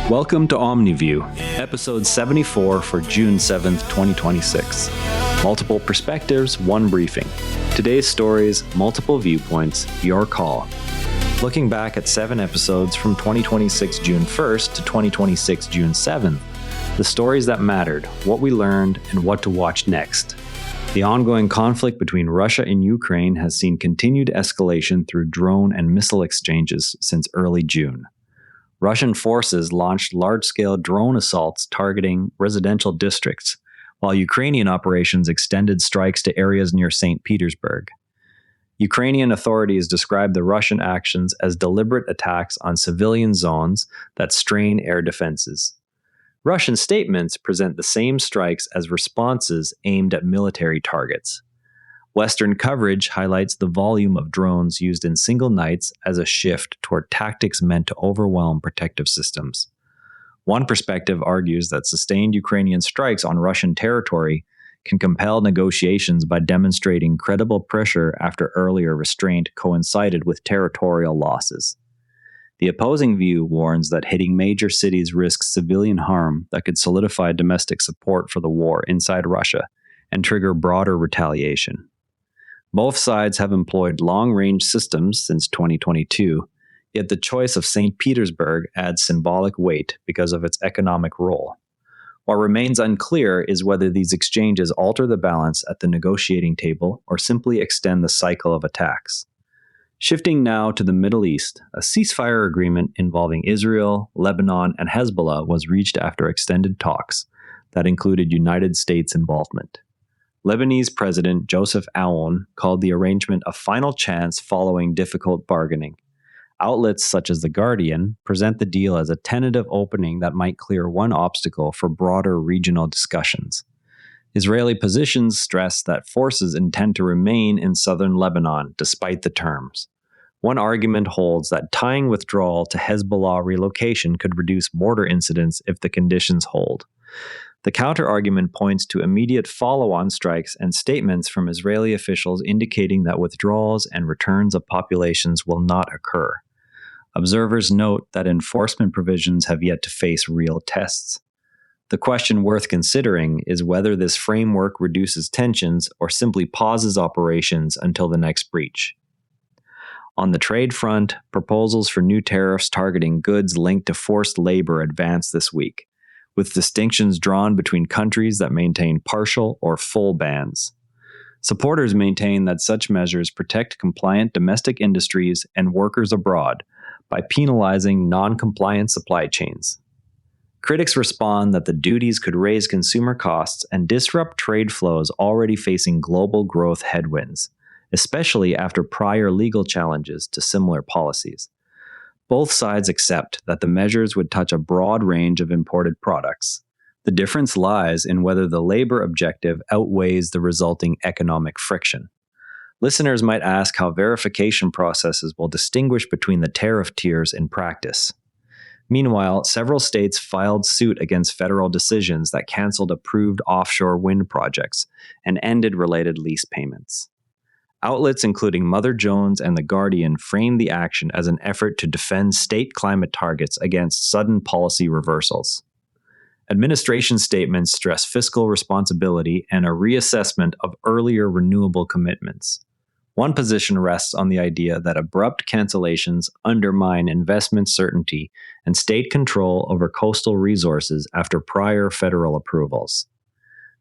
Welcome to Omni, episode 74 for June 7th, 2026. Multiple perspectives, one briefing. Today's stories, multiple viewpoints, your call. Looking back at 7 episodes from 2026 June 1st to 2026 June 7th, the stories that mattered, what we learned, and what to watch next. The ongoing conflict between Russia and Ukraine has seen continued escalation through drone and missile exchanges since early June. Russian forces launched large-scale drone assaults targeting residential districts, while Ukrainian operations extended strikes to areas near St. Petersburg. Ukrainian authorities described the Russian actions as deliberate attacks on civilian zones that strain air defenses. Russian statements present the same strikes as responses aimed at military targets. Western coverage highlights the volume of drones used in single nights as a shift toward tactics meant to overwhelm protective systems. One perspective argues that sustained Ukrainian strikes on Russian territory can compel negotiations by demonstrating credible pressure after earlier restraint coincided with territorial losses. The opposing view warns that hitting major cities risks civilian harm that could solidify domestic support for the war inside Russia and trigger broader retaliation. Both sides have employed long-range systems since 2022, yet the choice of St. Petersburg adds symbolic weight because of its economic role. What remains unclear is whether these exchanges alter the balance at the negotiating table or simply extend the cycle of attacks. Shifting now to the Middle East, a ceasefire agreement involving Israel, Lebanon, and Hezbollah was reached after extended talks that included United States involvement. Lebanese President Joseph Aoun called the arrangement a final chance following difficult bargaining. Outlets such as The Guardian present the deal as a tentative opening that might clear one obstacle for broader regional discussions. Israeli positions stress that forces intend to remain in southern Lebanon despite the terms. One argument holds that tying withdrawal to Hezbollah relocation could reduce border incidents if the conditions hold. The counter-argument points to immediate follow-on strikes and statements from Israeli officials indicating that withdrawals and returns of populations will not occur. Observers note that enforcement provisions have yet to face real tests. The question worth considering is whether this framework reduces tensions or simply pauses operations until the next breach. On the trade front, proposals for new tariffs targeting goods linked to forced labor advanced this week, with distinctions drawn between countries that maintain partial or full bans. Supporters maintain that such measures protect compliant domestic industries and workers abroad by penalizing non-compliant supply chains. Critics respond that the duties could raise consumer costs and disrupt trade flows already facing global growth headwinds, especially after prior legal challenges to similar policies. Both sides accept that the measures would touch a broad range of imported products. The difference lies in whether the labor objective outweighs the resulting economic friction. Listeners might ask how verification processes will distinguish between the tariff tiers in practice. Meanwhile, several states filed suit against federal decisions that canceled approved offshore wind projects and ended related lease payments. Outlets including Mother Jones and The Guardian framed the action as an effort to defend state climate targets against sudden policy reversals. Administration statements stress fiscal responsibility and a reassessment of earlier renewable commitments. One position rests on the idea that abrupt cancellations undermine investment certainty and state control over coastal resources after prior federal approvals.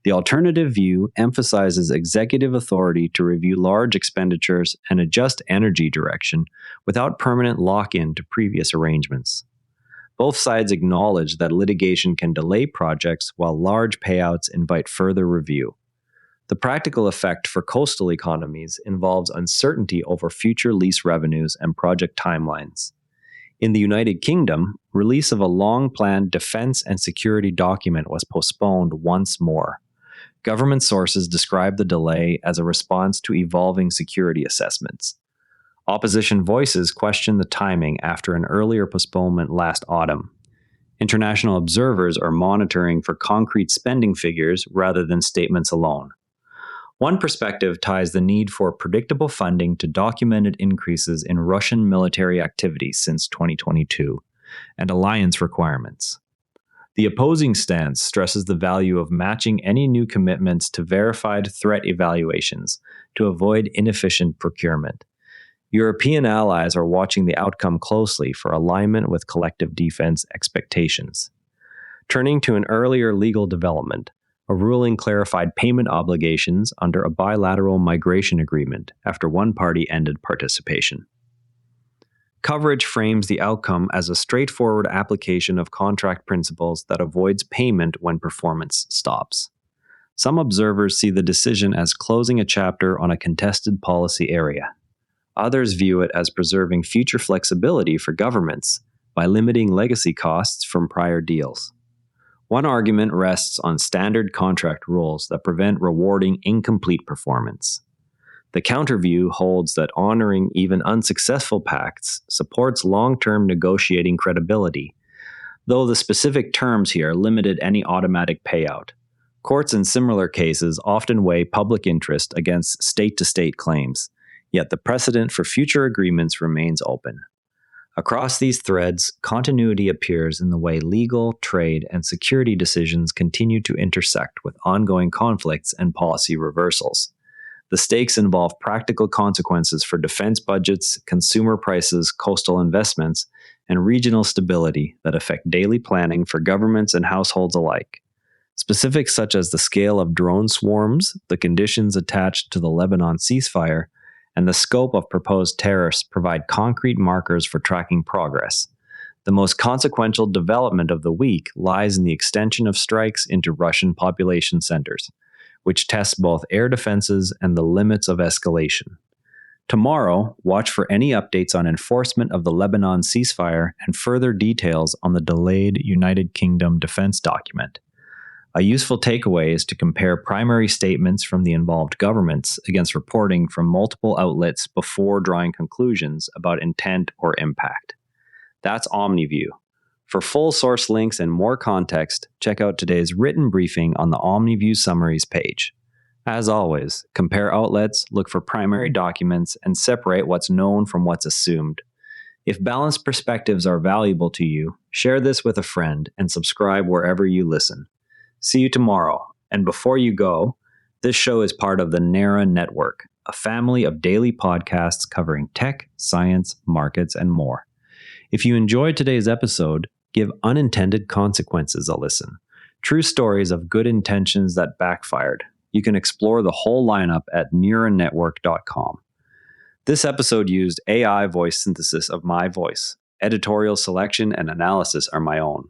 The alternative view emphasizes executive authority to review large expenditures and adjust energy direction without permanent lock-in to previous arrangements. Both sides acknowledge that litigation can delay projects while large payouts invite further review. The practical effect for coastal economies involves uncertainty over future lease revenues and project timelines. In the United Kingdom, release of a long-planned defense and security document was postponed once more. Government sources describe the delay as a response to evolving security assessments. Opposition voices question the timing after an earlier postponement last autumn. International observers are monitoring for concrete spending figures rather than statements alone. One perspective ties the need for predictable funding to documented increases in Russian military activity since 2022, and alliance requirements. The opposing stance stresses the value of matching any new commitments to verified threat evaluations to avoid inefficient procurement. European allies are watching the outcome closely for alignment with collective defense expectations. Turning to an earlier legal development, a ruling clarified payment obligations under a bilateral migration agreement after one party ended participation. Coverage frames the outcome as a straightforward application of contract principles that avoids payment when performance stops. Some observers see the decision as closing a chapter on a contested policy area. Others view it as preserving future flexibility for governments by limiting legacy costs from prior deals. One argument rests on standard contract rules that prevent rewarding incomplete performance. The counterview holds that honoring even unsuccessful pacts supports long-term negotiating credibility, though the specific terms here limited any automatic payout. Courts in similar cases often weigh public interest against state-to-state claims, yet the precedent for future agreements remains open. Across these threads, continuity appears in the way legal, trade, and security decisions continue to intersect with ongoing conflicts and policy reversals. The stakes involve practical consequences for defense budgets, consumer prices, coastal investments, and regional stability that affect daily planning for governments and households alike. Specifics such as the scale of drone swarms, the conditions attached to the Lebanon ceasefire, and the scope of proposed tariffs provide concrete markers for tracking progress. The most consequential development of the week lies in the extension of strikes into Russian population centers, which tests both air defenses and the limits of escalation. Tomorrow, watch for any updates on enforcement of the Lebanon ceasefire and further details on the delayed United Kingdom defense document. A useful takeaway is to compare primary statements from the involved governments against reporting from multiple outlets before drawing conclusions about intent or impact. That's OmniView. For full source links and more context, check out today's written briefing on the OmniView Summaries page. As always, compare outlets, look for primary documents, and separate what's known from what's assumed. If balanced perspectives are valuable to you, share this with a friend and subscribe wherever you listen. See you tomorrow. And before you go, this show is part of the NARA Network, a family of daily podcasts covering tech, science, markets, and more. If you enjoyed today's episode, give Unintended Consequences a listen. True stories of good intentions that backfired. You can explore the whole lineup at neuronetwork.com. This episode used AI voice synthesis of my voice. Editorial selection and analysis are my own.